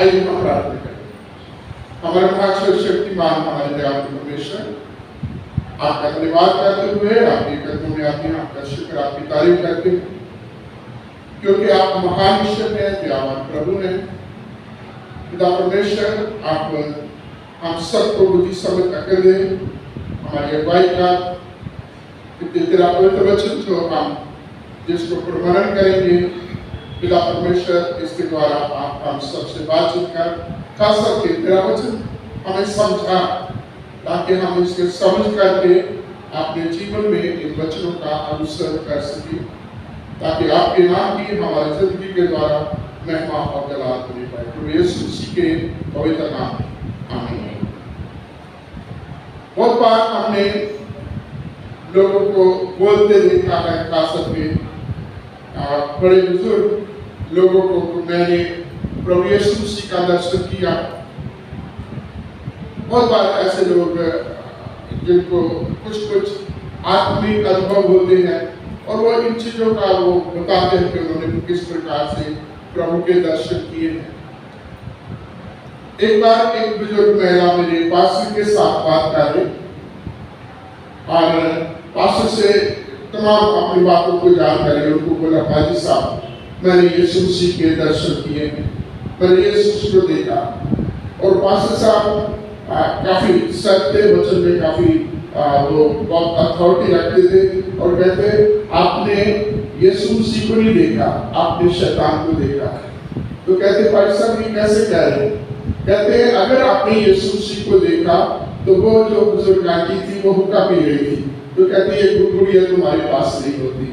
आइए हम प्रार्थना करें। हमारे महान शक्तिमान हमारे दयालु परमेश्वर, आपका धन्यवाद करते हुए आपके कदमों में आते हैं, आपका शुक्र, आपकी तारीफ करते हैं, क्योंकि आप महान ईश्वर हैं, दयावान प्रभु हैं। पिता परमेश्वर, आप हम सबको बुद्धि समझ अकल दें, हमारी अगुवाई का तेरा पवित्र वचन जो हम जिसको प्रमाणन करेंगे, पिता परमेश्वर, इसके द्वारा आप हम सबसे बातचीत कर खास करके तेरा वचन हमें समझा, ताकि हम इसके समझ करके अपने जीवन में इन वचनों का अनुसरण कर सकें, ताकि आपके नाम की हमारी जिंदगी के द्वारा महिमा और जलाल होने पाए। तो यीशु मसीह के पवित्र नाम में आमीन। बहुत बार हमने लोगों को बोलते देखा है, खास करके बड़े बुजुर्ग लोगों को मैंने प्रभु यीशु मसीह का दर्शन किया। बहुत बार ऐसे लोग जिनको कुछ आत्मिक अनुभव होते हैं और वो इन चीजों का वो बताते हैं कि उन्होंने किस प्रकार से प्रभु के दर्शन किए हैं। एक बार एक बुजुर्ग महिला मेरे पास्टर के साथ बात कर रही और पास्टर से तमाम अपनी बातों को जानकारी, उनको बोला, हाजी साहब, मैंने यीशु मसीह के दर्शन किए हैं, मैंने यीशु मसीह को देखा। और पास्टर साहब काफी सत्य वचन में काफी वो बहुत अथॉरिटी रखते थे और कहते, आपने यीशु मसीह को नहीं देखा, आपने शैतान को देखा। तो कहते, भाई साहब ये कैसे कह रहे हैं? कहते, अगर आपने यीशु मसीह को देखा तो वो जो बुजुर्ग आंटी थी वो हुक्का पी रही थी, तो कहती है गुड़गुड़िया तुम्हारे पास नहीं होती।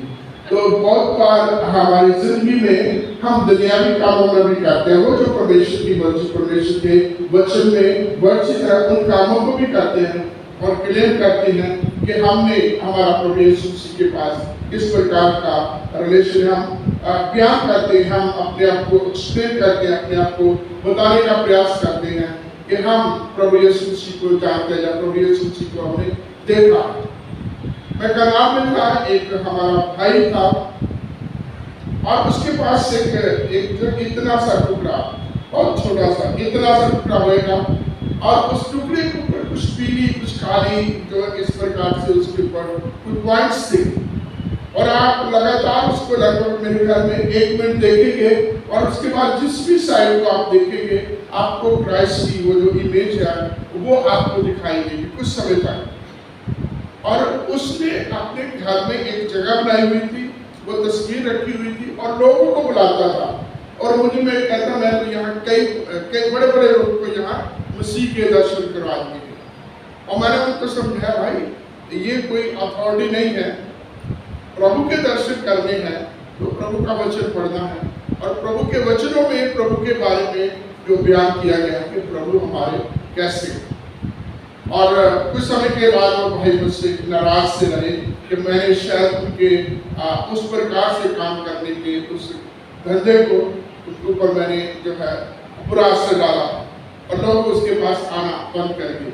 तो बहुत बार हमारी जिंदगी में हम दुनियावी कामों में भी करते हैं, वो जो परमेश्वर की मर्जी, परमेश्वर के वचन में वर्षित है, उन कामों को भी करते हैं और क्लेम करते हैं कि हमने हमारा प्रभु यीशु मसीह के पास किस प्रकार का रिलेशन, हम बयान करते हैं, हम अपने आप को एक्सप्लेन करते हैं, अपने आप को बताने का प्रयास करते हैं कि हम प्रभु यीशु मसीह को जानते हैं या प्रभु यीशु मसीह को हमने देखा। मैं कनार में था, एक हमारा भाई था और उसके पास एक इतना सा टुकड़ा, बहुत छोटा सा, इतना सा टुकड़ा होएगा और उस टुकड़े के ऊपर कुछ पीली कुछ काली जो इस प्रकार से उसके ऊपर कुछ पॉइंट्स थे और आप लगातार उसको लगभग मेरे ख्याल में 1 मिनट देखेंगे और उसके बाद जिस भी साइड को आप देखेंगे आपको क्राइस्ट की वो जो इमेज है वो आपको दिखाई देगी कुछ समय तक। और उसने अपने घर में एक जगह बनाई हुई थी, वो तस्वीर रखी हुई थी और लोगों को बुलाता था और मुझे मैं कहता, मैं तो यहाँ कई बड़े बड़े लोगों को यहाँ मसीह के दर्शन करवा दिए। और मैंने उनको समझाया, भाई ये कोई अथॉरिटी नहीं है, प्रभु के दर्शन करने हैं तो प्रभु का वचन पढ़ना है और प्रभु के वचनों में प्रभु के बारे में जो बयान किया गया है कि प्रभु हमारे कैसे। और कुछ समय के बाद वो भाई मुझसे नाराज से रहे कि मैंने शायद उनके उस प्रकार से काम करने के उस धंधे को उसके ऊपर मैंने जो है बुरा असर डाला और लोग उसके पास आना बंद कर दिए।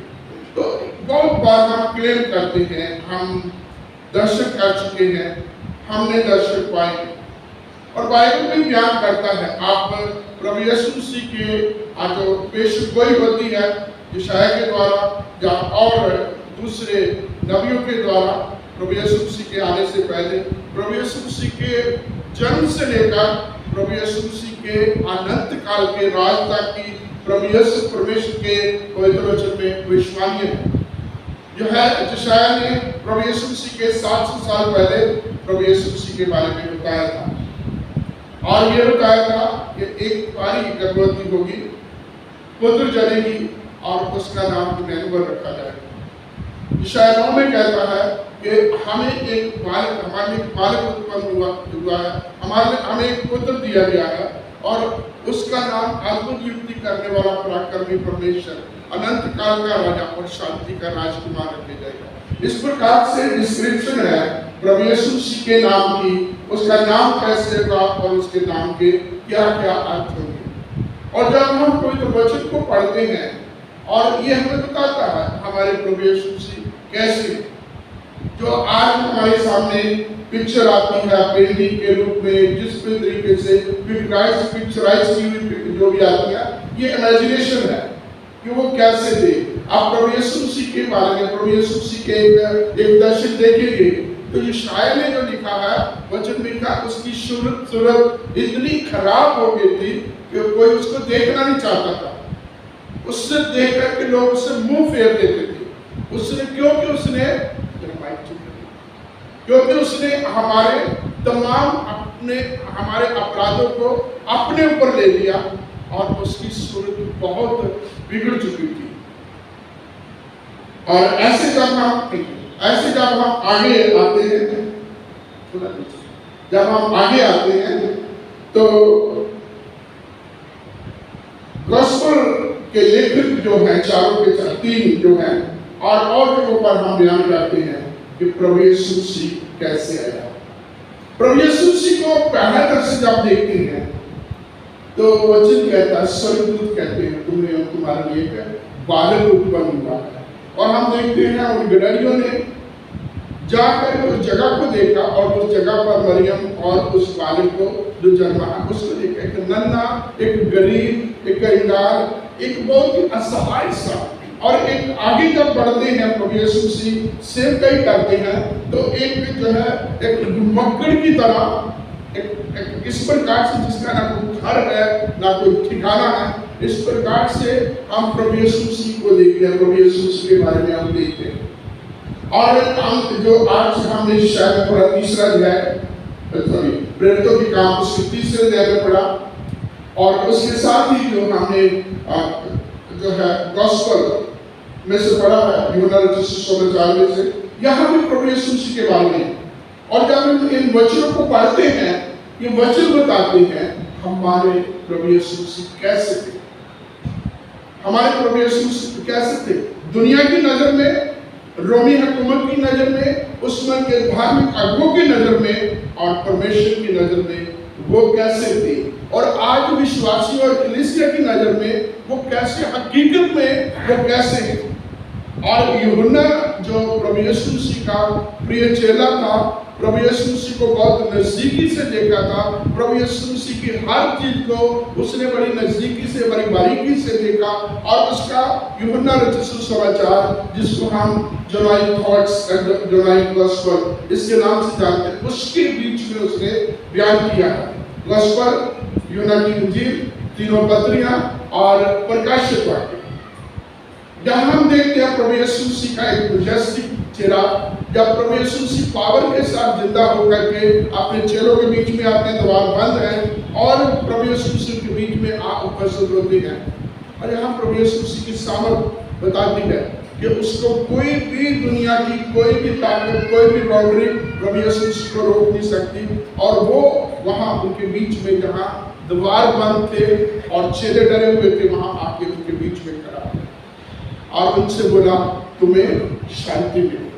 तो बहुत बार हम क्लेम करते हैं हम दर्शन कर चुके हैं, हमने दर्शन पाए और बाइबल भी बयान करता है। आप प्रभु यीशु मसीह के जो पेशगोई होती है यशायाह के द्वारा या और दूसरे नबियों के द्वारा, प्रभु यीशु मसीह के आने से पहले, प्रभु यीशु मसीह के जन्म से लेकर प्रभु यीशु मसीह के अनंत काल के राज तक की प्रभु यीशु परमेश्वर के पवित्र वचन में विश्वसनीय है। जो है यशायाह ने प्रभु यीशु मसीह के 700 साल पहले प्रभु यीशु मसीह के बारे में बताया था और ये बताया था कि एक कुंवारी गर्भवती होगी, पुत्र जनेगी और उसका नाम इमैनुअल रखा जाएगा। यशायाह 9 में कहता है कि हमें एक बालक उत्पन्न हुआ है, हमें एक पुत्र दिया गया है और उसका नाम अद्भुत युक्ति करने वाला, पराक्रमी परमेश्वर, अनंत काल का राजा और शांति का राजकुमार रखे जाएगा। इस प्रकार से डिस्क्रिप्शन है प्रभु यीशु मसीह के नाम की, उसका नाम कैसे होगा और उसके नाम के क्या क्या अर्थ होंगे। और जब हम पवित्र वचन को पढ़ते हैं और ये हमें बताता है हमारे प्रभु यीशु मसीह कैसे, जो आज हमारे सामने पिक्चर आती है पेंटिंग के रूप में, जिस भी तरीके से पिक्चराइज की हुई जो भी आती है, ये इमेजिनेशन है कि वो कैसे थे। आप प्रभु यीशु मसीह के बारे में, प्रभु यीशु मसीह के एक दर्शन देखेंगे तो ये शायर ने जो लिखा है, वचन लिखा, उसकी सूरत इतनी खराब हो गई थी कि कोई उसको देखना नहीं चाहता था। उससे देख करके लोग उससे मुंह फेर देते थे। उसने क्योंकि उसने हमारे हमारे अपराधों को अपने ऊपर ले लिया और उसकी सूरत बहुत बिगड़ चुकी थी। और ऐसे जब हम आगे आते हैं तो गॉस्पेल के लेखक जो है, चारों के तीन जो है, और जगहों पर हम बयान करते हैं कि प्रभु यीशु मसीह कैसे आया। प्रभु यीशु मसीह को पहला दर्शन जब देखते हैं तो वचन कहता है, स्वर्गदूत कहते हैं, तुमने तुम्हारे लिए एक बालक उत्पन्न हुआ है। और हम देखते हैं उन गिरहरियों ने जाकर उस जगह को देखा और उस जगह पर मरियम और उस बालक को जो जन्मा है उसको देखा। एक नन्हा, एक गरीब, एक कंगाल, एक बहुत ही असहाय सा। और एक आगे जब बढ़ते हैं प्रभु यीशु मसीह सेवकाई करते हैं तो एक जो है एक मक्कड़ की तरह एक इस प्रकार से, जिसका ना कोई घर है ना कोई ठिकाना है, इस प्रकार से हम प्रभु यीशु मसीह को देखते हैं। प्रभु यीशु मसीह के बारे में हम देखते हैं। और हम जो आज हमने शायद पूरा तीसरा अध्याय, प्रेरितों की काम उसके तीसरे अध्याय में पढ़ा, और उसके साथ ही जो हमने जो है गॉस्पेल में से पढ़ा है, यूहन्ना रचित सुसमाचार में से, यहाँ भी प्रभु यीशु मसीह के बारे में। और जब हम इन वचनों को पढ़ते हैं, ये वचन बताते हैं हमारे प्रभु यीशु मसीह कैसे थे। हमारे प्रभु यीशु मसीह कैसे थे दुनिया की नजर में, रोमी हुकूमत की नजर में, उसमें के धार्मिक अगुओं की नजर में, और परमेश्वर की नजर में वो कैसे थे। और आज विश्वासी और कलीसिया की नजर में वो कैसे, हकीकत में वो कैसे है। और यूहन्ना जो प्रभु यीशु मसीह का प्रिय चेला था, प्रभु यीशु मसीह को बहुत नजदीकी से देखा था, प्रभु यीशु मसीह की हर चीज को उसने बड़ी नजदीकी से, बड़ी बारीकी से देखा। और उसका यूहन्ना रचित सुसमाचार, जिसको हम Zonai thoughts and Zonai gospel इसके नाम से जानते हैं, उसके बीच में उसने बयान किया है। गॉस्पेल, यूहन्ना की इंजील, तीनों पत्रियां और प्रकाशित वाक्य। जहाँ हम देखते हैं प्रभु यीशु मसीह का एक मैजेस्टिक चेहरा, जब प्रभु यीशु मसीह पावर के साथ जिंदा होकर के अपने चेलों के बीच में आते हैं, द्वार बंद है और प्रभु यीशु मसीह के बीच में आ उपस्थित होते हैं। और यहाँ प्रभु यीशु मसीह की सामर्थ बताती है कि उसको कोई भी दुनिया की कोई भी ताकत, कोई भी बाउंड्री प्रभु यीशु मसीह को रोक नहीं सकती। और वो वहाँ उनके बीच में, जहाँ द्वार बंद थे और चेले डरे हुए थे, वहाँ आके उनके बीच में खड़ा और उनसे बोला, तुम्हें शांति मिले।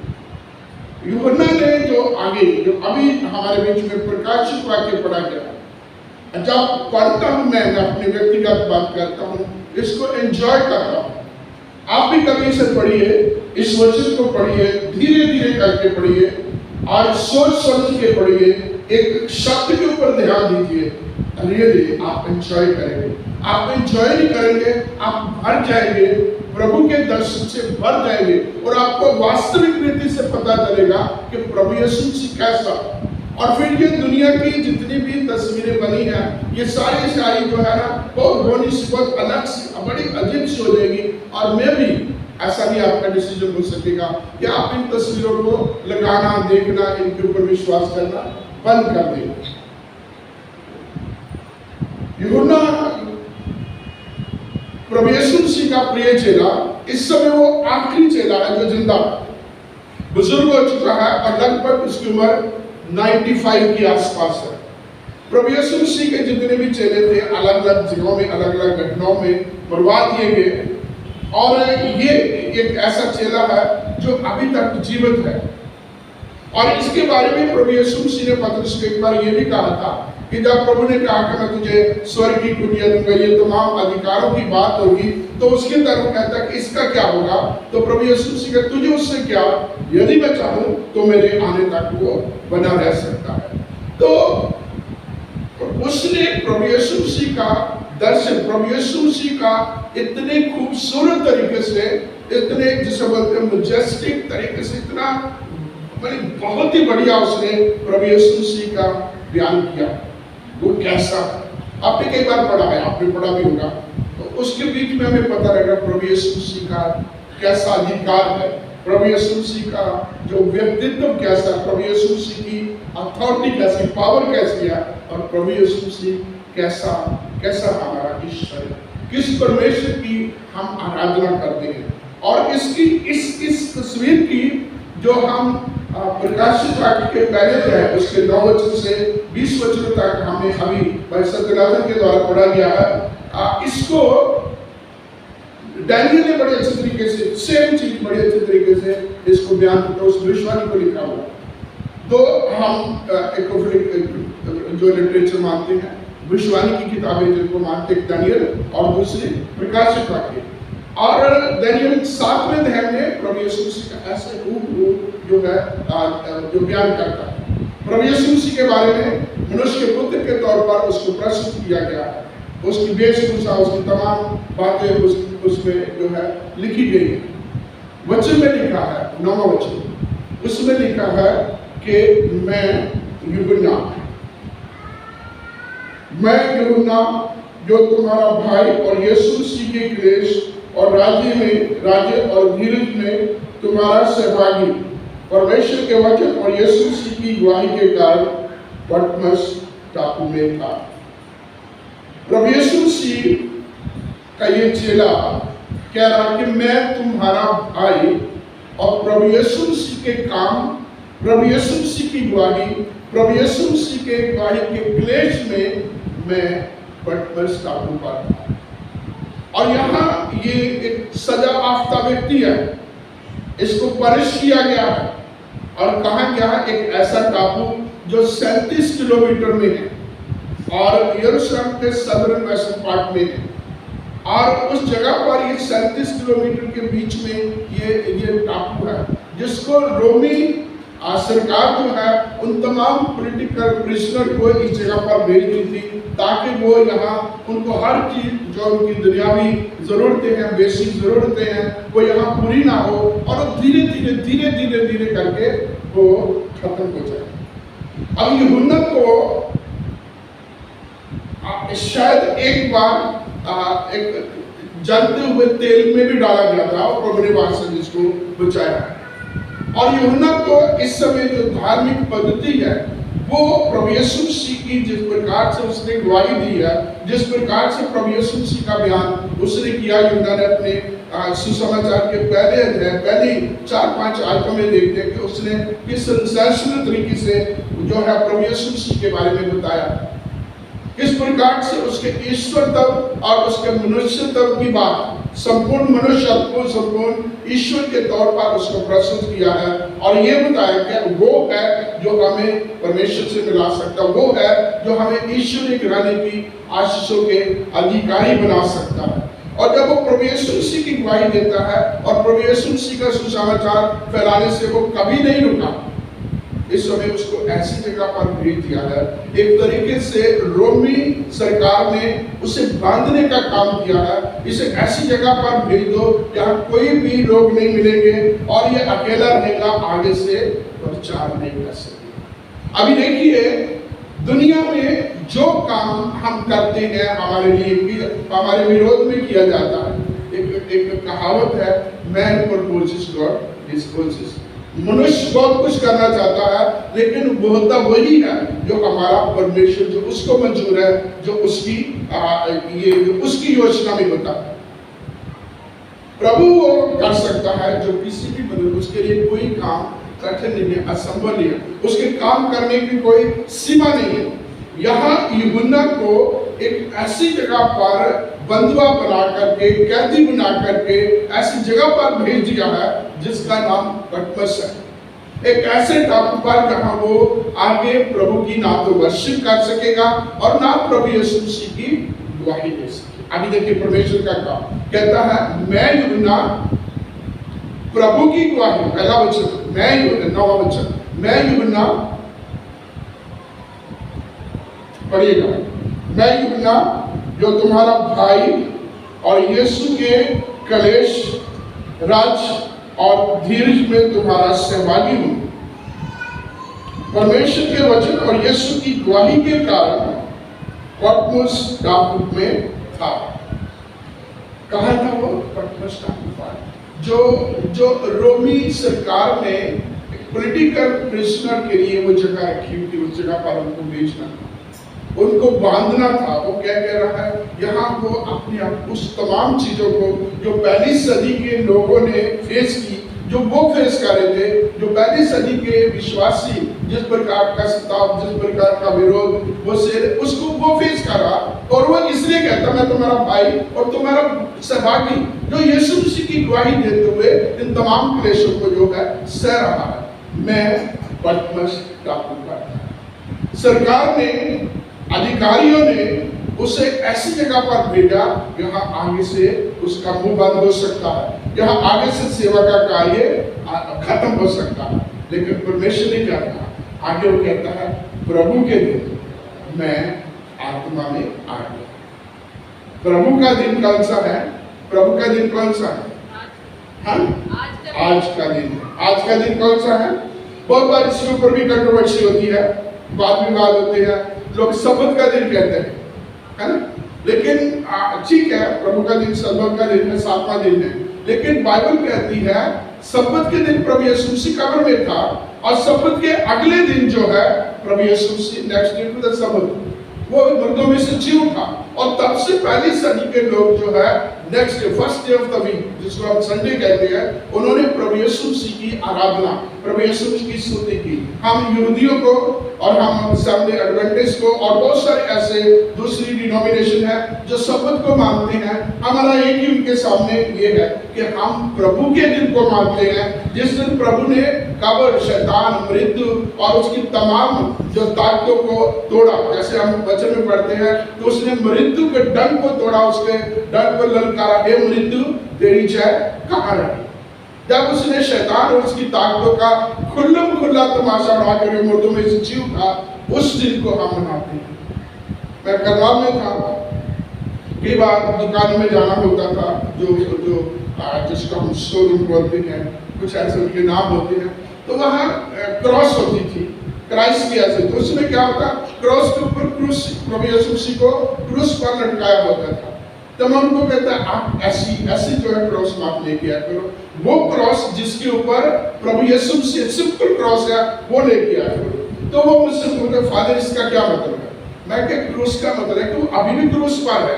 यूहन्ना ने जो आगे, जो अभी हमारे बीच में प्रकाशित वाक्य पढ़ा गया, जब पढ़ता हूँ मैं अपने व्यक्तिगत बात करता हूँ, इसको एंजॉय करता हूँ। आप भी कभी इसे पढ़िए, इस वचन को पढ़िए, धीरे धीरे करके पढ़िए और सोच समझ के पढ़िए, एक शब्द के ऊपर ध्यान दीजिए। रियली आप एंजॉय करेंगे। आप एंजॉय नहीं करेंगे, आप भर जाएंगे, प्रभु के दर्शन से भर जाएंगे और आपको वास्तविक रीति से पता चलेगा कि प्रभु यीशु मसीह कैसा। और फिर ये दुनिया की जितनी भी तस्वीरें बनी हैं, ये सारी जो है ना, बहुत होनी सी, बहुत अलग सी, बड़ी अजीब सी हो जाएगी। और मैं भी ऐसा नहीं आपका डिसीजन हो सकेगा कि आप इन तस्वीरों को लगाना, देखना, इनके ऊपर विश्वास करना बंद कर देंगे। यूहन्ना प्रभु यीशु मसीह का प्रिय चेला, इस समय वो आखिरी चेला है जो जिंदा बुजुर्ग हो चुका है और लगभग उसकी उम्र 95 के आसपास है। प्रभु यीशु मसीह के जितने भी चेले थे, अलग अलग जगहों में, अलग अलग घटनाओं में मरवा दिए गए। और ये एक ऐसा चेला है जो अभी तक जीवित है। और इसके बारे में प्रभु यीशु मसीह ने पतरस को एक बार ये भी कहा था कि जब प्रभु ने कहा कि मैं तुझे स्वर्ग की कुटिया दूंगा, ये तमाम अधिकारों की बात होगी, तो उसके तरफ कहता कि इसका क्या होगा। तो प्रभु यीशु मसीह कहता, तुझे उससे क्या, यदि मैं चाहूं तो मेरे आने तक वो बना रह सकता है। तो उसने प्रभु यीशु मसीह का दर्शन, प्रभु यीशु मसीह का इतने खूबसूरत तरीके से, इतने जिसे बोलते हैं मैजेस्टिक तरीके से, इतना बहुत ही बढ़िया उसने प्रभु यीशु मसीह का बयान किया। वो कैसा, आपने कई बार पढ़ा है, आपने पढ़ा भी होगा, तो उसके बीच में हमें पता रहेगा प्रभु यीशु मसीह का कैसा अधिकार है, प्रभु यीशु मसीह का जो व्यक्तित्व कैसा है, प्रभु यीशु मसीह की अथॉरिटी कैसी, पावर कैसी है, और प्रभु यीशु मसीह कैसा हमारा ईश्वर है, किस परमेश्वर की हम आराधना करते हैं। और इसकी इस तस्वीर की जो हम प्रकाशित वाक्य के पहले जो है उसके 9 वचन से 20 वचन तक हमें अभी भाई सत्यनारायण के द्वारा पढ़ा गया है। इसको डैनियल ने बड़े अच्छे तरीके से, सेम चीज बड़े अच्छे तरीके से इसको बयान किया, उस भविष्यवाणी को लिखा हुआ। तो हम जो लिटरेचर मानते हैं, भविष्यवाणी की किताबें जिनको मानते हैं, डैनियल और दूसरी प्रकाशित वाक्य। और डैनियल 7वें अध्याय में प्रभु यीशु मसीह का ऐसे रूप जो है जो बयान करता है। प्रभु यीशु मसीह के बारे में मनुष्य के पुत्र के तौर पर उसको प्रस्तुत किया गया है, उसकी वेशभूषा, उसकी तमाम बातें उसमें जो है लिखी गई है। वचन में लिखा है, 9वां वचन, उसमें लिखा है कि मैं यूहन्ना जो तुम्हारा भाई और यीशु मसीह के क्लेश और राज्य और धीरज में तुम्हारा सहभागी परमेश्वर के वचन और यीशु मसीह की गवाही के कारण पटमस टापू में था। प्रभु यीशु मसीह का ये चेला कह रहा कि मैं तुम्हारा भाई, और प्रभु यीशु मसीह के काम, प्रभु यीशु मसीह की गवाही, प्रभु यीशु मसीह के गवाही के क्लेश में मैं पटमस टापू पर था। और यहाँ ये एक सजा याफ्ता व्यक्ति है, इसको पनिश किया गया है और कहा गया है एक ऐसा टापू जो 37 किलोमीटर में है और यरूशलेम के सदर्न वेस्टर्न पार्ट में है। और उस जगह पर ये 37 किलोमीटर के बीच में ये टापू है, जिसको रोमी सरकार जो है उन तमाम पॉलिटिकल प्रिजनर को इस जगह पर भेज दी थी, ताकि वो यहाँ उनको हर चीज जो उनकी दुनियावी जरूरतें हैं, बेसिक जरूरतें हैं, वो यहाँ पूरी ना हो, और धीरे धीरे करके वो खत्म हो जाए। अब यूहन्ना को शायद एक बार एक जलते हुए तेल में भी डाला गया था और प्रभु ने वहां से जिसको बचाया। और यूहन्ना को इस समय जो धार्मिक पद्धति है वो प्रभु यीशु मसीह की जिस प्रकार से उसने गवाही दी है, जिस प्रकार से प्रभु यीशु मसीह का बयान उसने किया, यूहन्ना ने अपने सुसमाचार के पहली 4-5 आयतों में देखते हैं कि उसने किस सेंसेशनल तरीके से जो है प्रभु यीशु मसीह के बारे में बताया, किस प्रकार से उसके ईश्वर तब और उसके मनुष्य तब की बात, संपूर्ण मनुष्य को संपूर्ण ईश्वर के तौर पर उसको प्रस्तुत किया है। और ये बताया कि वो है जो हमें परमेश्वर से मिला सकता, वो है जो हमें ईश्वर के रहने की आशीषों के अधिकारी बना सकता है। और जब वो प्रभु यीशु मसीह की गवाही देता है और प्रभु यीशु मसीह का सुसमाचार फैलाने से वो कभी नहीं रुका, इस समय उसको ऐसी जगह पर भेज दिया है, एक तरीके से रोमी सरकार ने उसे बांधने का काम किया है। इसे ऐसी जगह पर भेज दो जहाँ कोई भी लोग नहीं मिलेंगे और ये अकेला रहेगा, आगे से प्रचार नहीं कर सकेगा। अभी देखिए दुनिया में जो काम हम करते हैं हमारे लिए हमारे विरोध में किया जाता है। एक कहावत है, मैन प्रपोजेस गॉड डिस्पोजेस। मनुष्य बहुत कुछ करना चाहता है, लेकिन होता वही है जो हमारा परमेश्वर जो उसको मंजूर है, जो उसकी योजना में होता है। प्रभु वो कर सकता है जो किसी भी मनुष्य, उसके लिए कोई काम कठिन नहीं है, असंभव नहीं है, उसके काम करने की कोई सीमा नहीं है। यहाँ यूहन्ना को एक ऐसी जगह पर बंधुआ बना करके, कैदी बना करके ऐसी जगह पर भेज दिया है जिसका नाम पटमस है। एक ऐसे टापू पर जहाँ वो आगे प्रभु की ना तो वर्शिप कर सकेगा और ना प्रभु यीशु मसीह की गवाही दे सकेगा। अभी देखिए परमेश्वर का काम कहता है, मैं यूहन्ना प्रभु की गवाही, पहला वचन, मैं यूहन्ना, 9वां वचन, मैं यूहन्ना, पढ़िएगा, मैं यूहन्ना जो तुम्हारा भाई और यीशु के कलेश, राज और धीरज में तुम्हारा सहभागी हूं। परमेश्वर के वचन और यीशु की गवाही के कारण पतमस टापू में था। कहाँ था वो? पतमस टापू पर, जो रोमी सरकार ने पॉलिटिकल प्रिजनर के लिए वो जगह रखी हुई थी, उस जगह पर उनको भेजना था, उनको बांधना था। वो क्या कह रहा है यहाँ, वो अपने आप उस तमाम चीजों को जो पहली सदी के लोगों ने फेस की, जो वो फेस कर रहे थे, जो पहली सदी के विश्वासी जिस प्रकार का सताव, जिस प्रकार का विरोध वो से उसको वो फेस कर रहा, और वो इसलिए कहता मैं तुम्हारा भाई और तुम्हारा सहभागी, जो यीशु मसीह की गवाही देते हुए इन तमाम क्लेशों को जो है सह रहा है। मैं पतमस टापू पर था। सरकार ने, अधिकारियों ने उसे ऐसी जगह पर भेजा जहां आगे से उसका मुंह बंद हो सकता है, जहां आगे से सेवा का कार्य खत्म हो सकता है। लेकिन परमेश्वर ने क्या कहा? आगे वो कहता है प्रभु के दिन मैं आत्मा में आ गया। प्रभु का दिन कौन सा है? प्रभु का दिन कौन सा है? आज का दिन है। आज का दिन कौन सा है? बहुत बार इसके ऊपर भी कंट्रोवर्सी होती है, वाद विवाद होते हैं, लोग सब्त का दिन कहते हैं, है ना? लेकिन ठीक है, प्रभु का दिन सब्त का दिन है, 7वां दिन है, लेकिन बाइबल कहती है सब्त के दिन प्रभु यीशु मसीह कब्र में था, और सब्त के अगले दिन जो है प्रभु यीशु मसीह, नेक्स्ट डे टू द सब्त, वो मुर्दों में से जी उठा। और तब से पहली सदी के लोग जो है next day, first day of the week, जिसको हम संडे कहते हैं, उन्होंने प्रभु यीशु मसीह की आराधना, प्रभु यीशु मसीह की स्तुति की। हम यहूदियों को और हम सेवंथ एडवेंटिस्ट को और बहुत सारे ऐसे दूसरी डिनोमिनेशन है जो सब्त को मानते हैं, हमारा एक ही उनके सामने ये है कि हम प्रभु के दिन को मानते हैं, जिस दिन प्रभु ने कब्र, शैतान, मृत्यु और उसकी तमाम जो ताकतों को तोड़ा। जैसे हम वचन में पढ़ते हैं कि उसने मृत्यु के डंक को तोड़ा, उसके डंक को ललकारा, हे मृत्यु तेरी जय कहाँ रही। जब उसने शैतान और उसकी ताकतों का खुल्लम खुल्ला तमाशा उड़ाकर मुर्दों में से जी उठा, उस दिन को हम मनाते हैं। मैं करनाल में था, कई बार दुकान में जाना होता था, जिसको हम शोरूम बोलते हैं, कुछ ऐसे उनके नाम होते हैं, तो वहाँ क्रॉस होती थी, क्राइस्ट की ऐसे, तो उसमें क्या होता, क्रॉस के ऊपर क्रूस, प्रभु यीशु मसीह को क्रूस पर लटकाया होता था। तो मैं उनको कहता आप ऐसी जो है क्रॉस माप लेके आया करो, वो क्रॉस जिसके ऊपर प्रभु यीशु मसीह सिंपल क्रॉस है वो लेके आया करो। तो वो मुझसे बोलते फादर इसका क्या मतलब है? मैं क्या क्रूस का मतलब है कि अभी भी क्रूस पर है।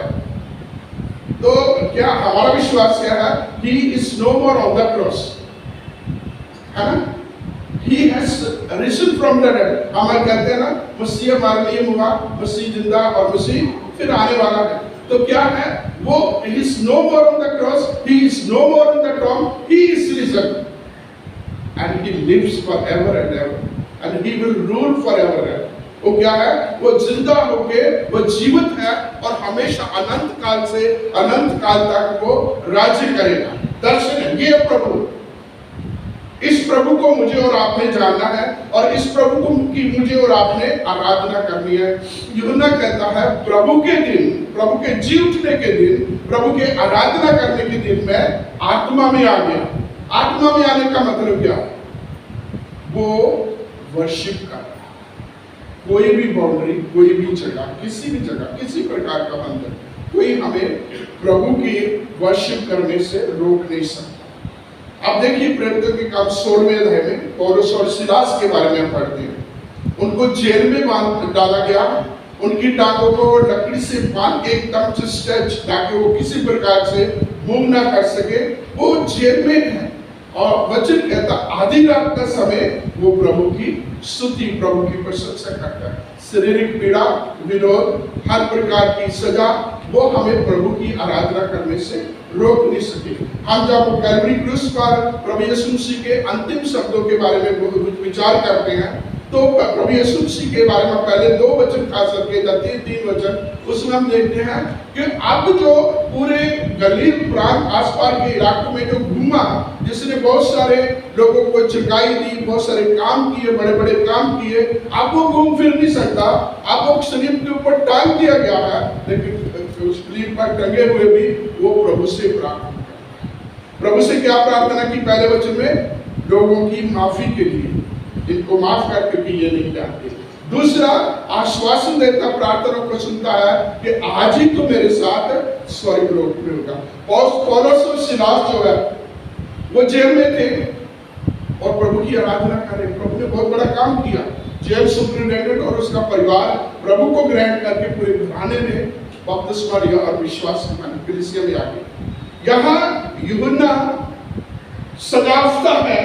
तो क्या हमारा विश्वास क्या है? He is no more on the cross, है ना? He has risen from the dead. हम कहते हैं ना मसीह हमारे लिए हुआ, मसीह जिंदा और मसीह फिर आने वाला है। तो क्या है वो? He is no more on the cross, he is no more in the tomb, he is risen and he lives forever and ever and he will rule forever and ever. वो क्या है? वो जिंदा होके वो जीवित है और हमेशा अनंत काल से अनंत काल तक वो राज्य करेगा। दर्शन है ये प्रभु, इस प्रभु को मुझे और आपने जानना है और इस प्रभु को की मुझे और आपने आराधना करनी है। यूहन्ना कहता है प्रभु के दिन, प्रभु के जी उठने के दिन, प्रभु के आराधना करने के दिन में आत्मा में आ गया। आत्मा में आने का मतलब क्या? वो वर्शिप कर रहा, कोई भी बाउंड्री, कोई भी जगह, किसी भी जगह, किसी प्रकार का बंधन, कोई हमें प्रभु की वर्शिप करने से रोक नहीं सकता। अब देखिए प्रेरितों के काम 16वें अध्याय में पौलुस और सिलास के बारे में हम पढ़ते हैं। उनको जेल में बांध डाला गया, उनकी टांगों को लकड़ी से बांध के एकदम से स्ट्रेच, ताकि वो किसी प्रकार से मूव ना कर सके। वो जेल में है और वचन कहता आधी रात का समय वो प्रभु की स्तुति, प्रभु की प्रशंसा करता है। शारीरिक पीड़ा, विरोध, हर प्रकार की सजा वो हमें प्रभु की आराधना करने से रोक नहीं सके। हम जब कैलवरी क्रूस पर प्रभु यीशु मसीह के अंतिम शब्दों के बारे में विचार करते हैं तो प्रभु यीशु मसीह के बारे में पहले 2 वचन खास करके 3 वचन, उसमें हम देखते हैं कि अब जो पूरे गलील प्रांत आसपास के इलाकों में जो घूमा, जिसने बहुत सारे लोगों को चिकाई दी, बहुत सारे काम किए, बड़े बड़े काम किए, अब वो घूम फिर नहीं सकता। अब वो शरीर के ऊपर टांग दिया गया है, लेकिन उस शरीर पर टंगे हुए भी वो प्रभु से प्रार्थना करता है। प्रभु से क्या प्रार्थना की पहले वचन में? लोगों की माफी के लिए, जिनको माफ कर क्योंकि ये नहीं जानते। दूसरा, आश्वासन देता, प्रार्थना को सुनता है कि आज ही तो मेरे साथ स्वर्ग लोक में होगा। पौलुस और सिलास जो है वो जेल में थे और प्रभु की आराधना कर रहे। प्रभु ने बहुत बड़ा काम किया। जेल सुपरिटेंडेंट और उसका परिवार प्रभु को ग्रहण करके पूरे घराने ने बपतिस्मा लिया और विश्वास की कलीसिया में आ गए। यहाँ यूहन्ना सजाफता है,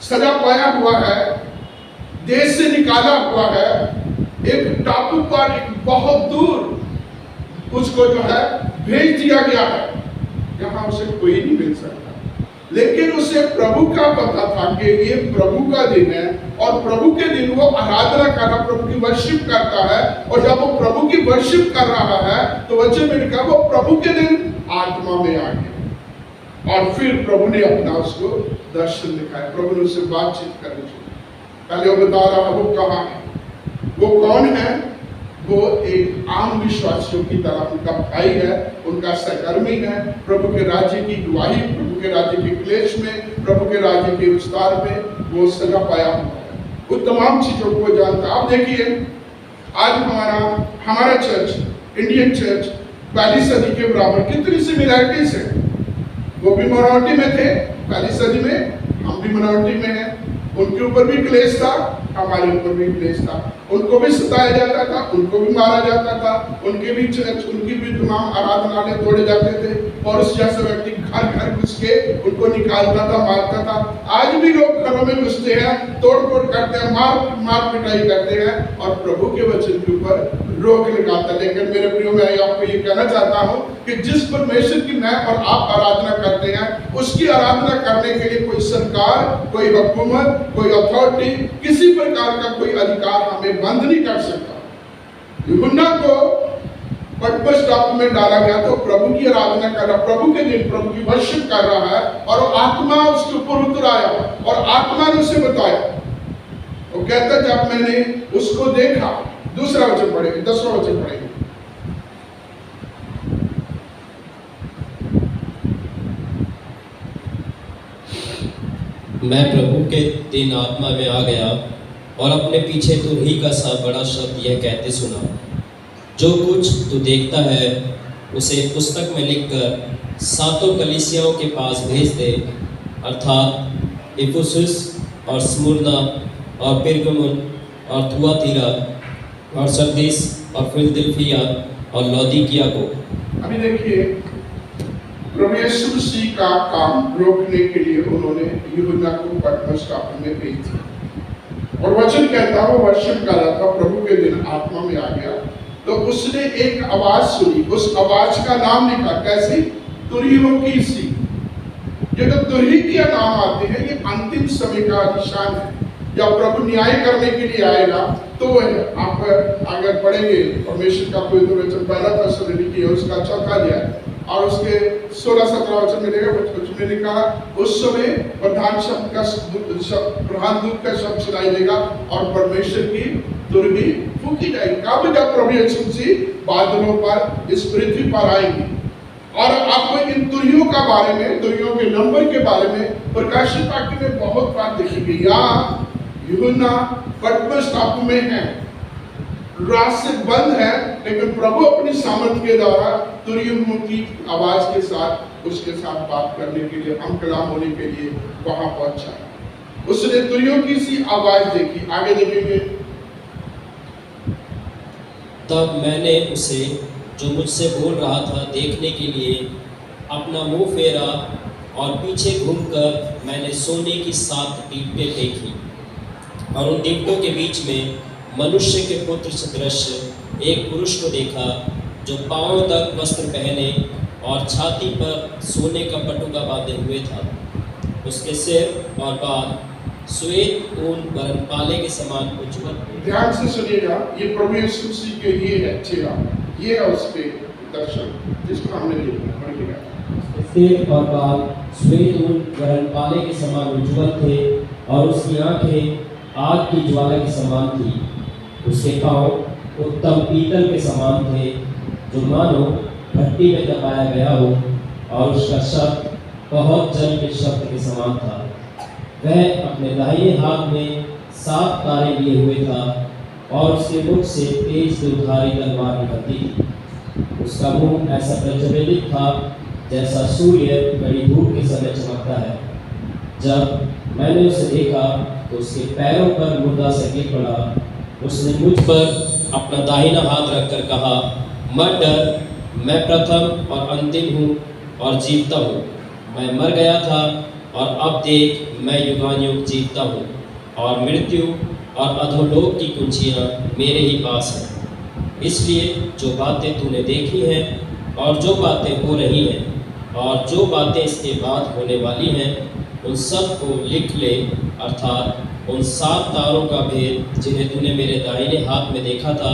सजा पाया हुआ है, देश से निकाला हुआ है, एक टापू पर, एक बहुत दूर उसको जो है भेज दिया गया है। यहाँ उसे कोई नहीं मिल सकता, लेकिन उसे प्रभु का पता था कि ये प्रभु का दिन है और प्रभु के दिन वो आराधना कर रहा, प्रभु की वर्शिप करता है। और जब वो प्रभु की वर्शिप कर रहा है तो वचन में लिखा वो प्रभु के दिन आत्मा में आ गया। और फिर प्रभु ने अपना उसको दर्शन दिखाया, प्रभु ने उससे बातचीत करनी चाहिए। पहले वो बता रहा वो कहाँ है, वो कौन है? वो एक आम विश्वासियों की तरह उनका भाई है, उनका सहकर्मी है। प्रभु के राज्य की गवाही, प्रभु के राज्य के क्लेश में, प्रभु के राज्य के विस्तार में वो सजा पाया हुआ है। वो तमाम चीजों को जानता है। आप देखिए आज हमारा चर्च, इंडियन चर्च पहली सदी के बराबर, कितनी सिमिलैरिटीज है। वो भी मिनॉरिटी में थे पहली सदी में, हम भी मिनॉरिटी में हैं। उनके ऊपर भी क्लेश था, हमारे ऊपर भी क्लेश था। उनको भी सताया जाता था, उनको भी मारा जाता था, उनके भी चर्च, उनकी भी तमाम आराधनालय तोड़े जाते थे और उस जैसे व्यक्ति घर घर घुस के उनको निकालता था, मारता था। आज भी लोग घरों में घुसते हैं, तोड़ फोड़ करते हैं, मार पिटाई करते हैं और प्रभु के वचन के ऊपर रोक लगाता है। लेकिन मेरे प्रियो, मैं आपको ये कहना चाहता हूँ कि जिस परमेश्वर की मैं और आप आराधना करते हैं, उसकी आराधना करने के लिए कोई सरकार, कोई हुकूमत, कोई अथॉरिटी, किसी प्रकार का कोई अधिकार हमें बंद नहीं कर सकता। यूहन्ना को पटमस टापू में डाला गया तो प्रभु की आराधना कर रहा, प्रभु के दिन प्रभु की वर्शिप कर रहा है और आत्मा उसके ऊपर उतर आया और आत्मा ने उसे बताया। वो कहता जब मैंने उसको देखा, दूसरा वचन पढ़ेंगे, 10वां वचन पढ़ेंगे। मैं प्रभु के दिन आत्मा में आ गया और अपने पीछे तुरही का सा बड़ा शब्द यह कहते सुना, जो कुछ तू देखता है उसे पुस्तक में लिखकर सातों कलीसियाओं के पास भेज दे, अर्थात इफुसुस और स्मुरना और पिरगमुन और थुआतीरा और सरदीस और फिलदिल्फिया और लौदीकिया को। अभी देखिए प्रभु यीशु मसीह का काम रोकने के लिए उन्होंने यूहन्ना को पटमस टापू में भेज दिया और वचन कहता वो वर्शिप कर रहा था, प्रभु के दिन आत्मा में आ गया तो उसने एक आवाज सुनी। उस आवाज का नाम लिखा, कैसी? तुरहियों की सी। ये जो तुरही के नाम आते हैं ये अंतिम समय का निशान है। जब प्रभु न्याय करने के लिए आएगा तो आप अगर पढ़ेंगे परमेश्वर का पवित्र वचन, पहला थिस्सलुनीकी है उसका 4था अध्याय और उसके 16-17 वचन मिलेगा। उसमें लिखा उस समय प्रधान दूत का शब्द सुनाई देगा और परमेश्वर की तुरही फूकी जाएगी। कब? जब प्रभु यीशु मसीह बादलों पर इस पृथ्वी पर आएंगे। और आपको इन तुरहियों का बारे में, तुरहियों के नंबर के बारे में प्रकाशित वाक्य में बहुत बात देखी गई। यहाँ यूहन्ना पटमस टापू में है, रास्ते बंद है, लेकिन प्रभु अपनी सामर्थ्य के द्वारा तुरहियों की आवाज के साथ उसके साथ बात करने के लिए, हम कलाम होने के लिए वहां पहुंचा। उसने तुरहियों की सी आवाज देखी। आगे देखेंगे। तब मैंने उसे जो मुझसे बोल रहा था देखने के लिए अपना मुंह फेरा और पीछे घूमकर मैंने सोने की 7 दीपटें देखी और उन दीपटों के बीच में मनुष्य के पुत्र सदृश एक पुरुष को देखा जो पांव तक वस्त्र पहने और छाती पर सोने का पटुका बांधे हुए था। उसके सिर और बाल श्वेत ऊन वरन पाले के समान उज्ज्वल। ध्यान से सुनिएगा, ये प्रभु यीशु मसीह के ये है चेहरा, ये है उसके दर्शन जिसको हमने देखा। पढ़िएगा। सिर और बाल श्वेत ऊन वरन पाले के समान उज्ज्वल थे और उसकी आंखें आग की ज्वाला के समान थी। उसके पांव उत्तम पीतल के समान थे जो मानो भट्टी में दबाया गया हो और उसका शब्द बहुत जल के शब्द के समान था। वह अपने दाहिने हाथ में 7 तारे लिए हुए था और उसके मुख से तेज दुधारी तलवार निकलती थी। उसका मुंह ऐसा प्रज्वलित था जैसा सूर्य कड़ी धूप के समय चमकता है। जब मैंने उसे देखा तो उसके पैरों पर मुर्दा से गिर पड़ा। उसने मुझ पर अपना दाहिना हाथ रखकर कहा, मत डर, मैं प्रथम और अंतिम हूँ और जीवता हूँ। मैं मर गया था और अब देख मैं युगानुयुग जीवता हूँ और मृत्यु और अधोलोक की कुंजियाँ मेरे ही पास हैं। इसलिए जो बातें तूने देखी हैं और जो बातें हो रही हैं और जो बातें इसके बाद होने वाली हैं, उन सब को लिख ले, अर्थात उन 7 तारों का भेद जिन्हें तूने मेरे दाहिने हाथ में देखा था,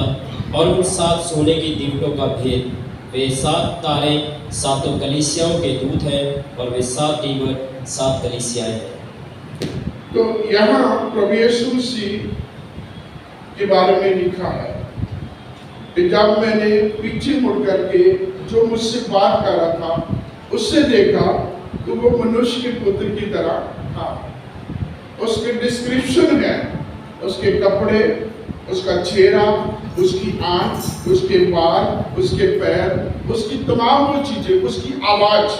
और उन 7 सोने की दीवटों का भेद। वे 7 तारे 7 कलीसियाओं के दूत हैं और वे 7 दीवट 7 कलीसियाएं हैं। तो यहाँ प्रभु यीशु मसीह के बारे में लिखा है कि जब मैंने पीछे मुड़ करके जो मुझसे बात कर रहा था उससे देखा तो वो मनुष्य के पुत्र की तरह था। उसके डिस्क्रिप्शन है, उसके कपड़े, उसका चेहरा, उसकी आंख, उसके बाल, उसके पैर, उसकी तमाम वो चीजें, उसकी आवाज